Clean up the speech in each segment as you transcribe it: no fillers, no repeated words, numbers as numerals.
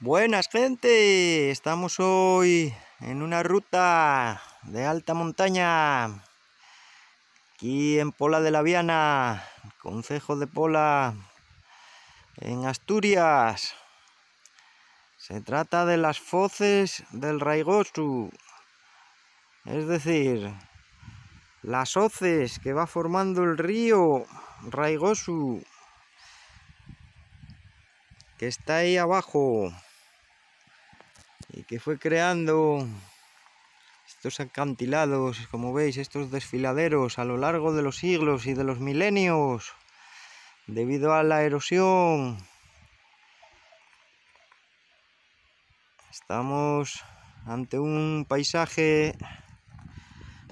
Buenas gente, estamos hoy en una ruta de alta montaña, aquí en Pola de la Viana, concejo de Pola, en Asturias. Se trata de las foces del Raigosu, es decir, las hoces que va formando el río Raigosu, que está ahí abajo y que fue creando estos acantilados, como veis, estos desfiladeros a lo largo de los siglos y de los milenios, debido a la erosión. Estamos ante un paisaje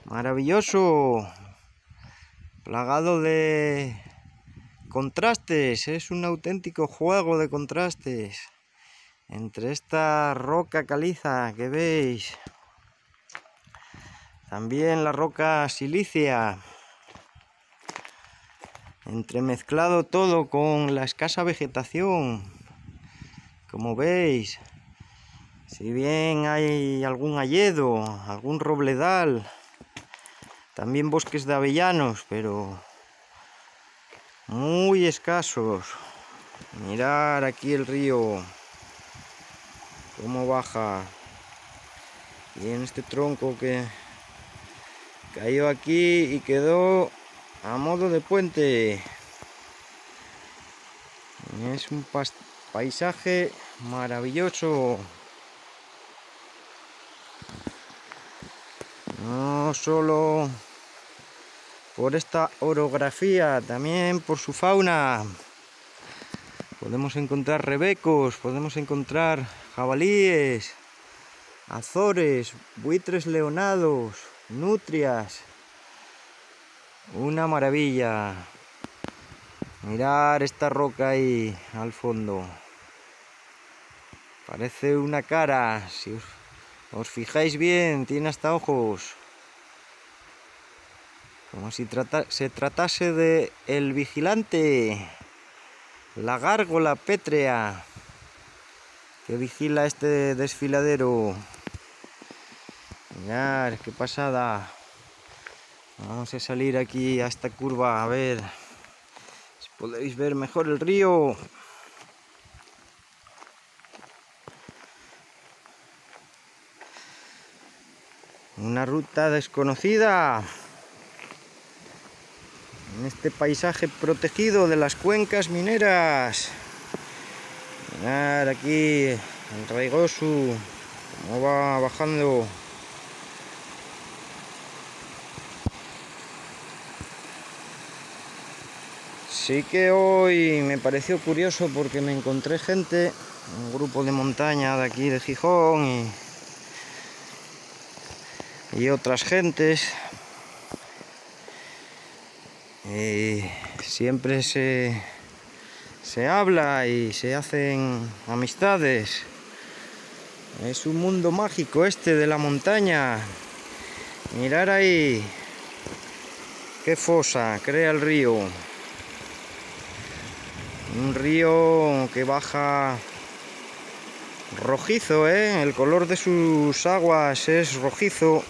maravilloso, plagado de contrastes. Es un auténtico juego de contrastes entre esta roca caliza que veis, también la roca silicia, entremezclado todo con la escasa vegetación, como veis. Si bien hay algún hayedo, algún robledal, también bosques de avellanos, pero muy escasos. Mirad aquí el río, cómo baja. Y en este tronco que cayó aquí y quedó a modo de puente. Es un paisaje maravilloso. No solo por esta orografía, también por su fauna. Podemos encontrar rebecos, podemos encontrar jabalíes, azores, buitres leonados, nutrias. Una maravilla. Mirad esta roca ahí al fondo. Parece una cara. Si os fijáis bien, tiene hasta ojos. Como si se tratase de el vigilante, la gárgola pétrea que vigila este desfiladero. Mirad qué pasada. Vamos a salir aquí a esta curva a ver si podéis ver mejor el río. Una ruta desconocida en este paisaje protegido de las cuencas mineras. Mirad aquí el Raigosu, cómo va bajando. Sí que hoy me pareció curioso porque me encontré gente, un grupo de montaña de aquí de Gijón y otras gentes. Siempre se habla y se hacen amistades. Es un mundo mágico este de la montaña. Mirad ahí qué fosa crea el río. Un río que baja rojizo, el color de sus aguas es rojizo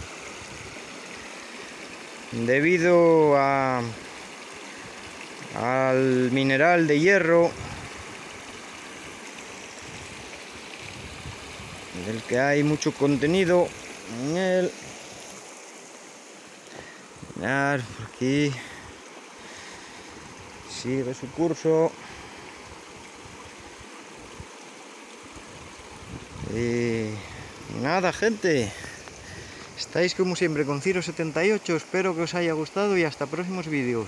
debido al mineral de hierro del que hay mucho contenido en él. Mirad, por aquí sigue su curso. Y nada, gente, estáis como siempre con Ciro78. Espero que os haya gustado y hasta próximos vídeos.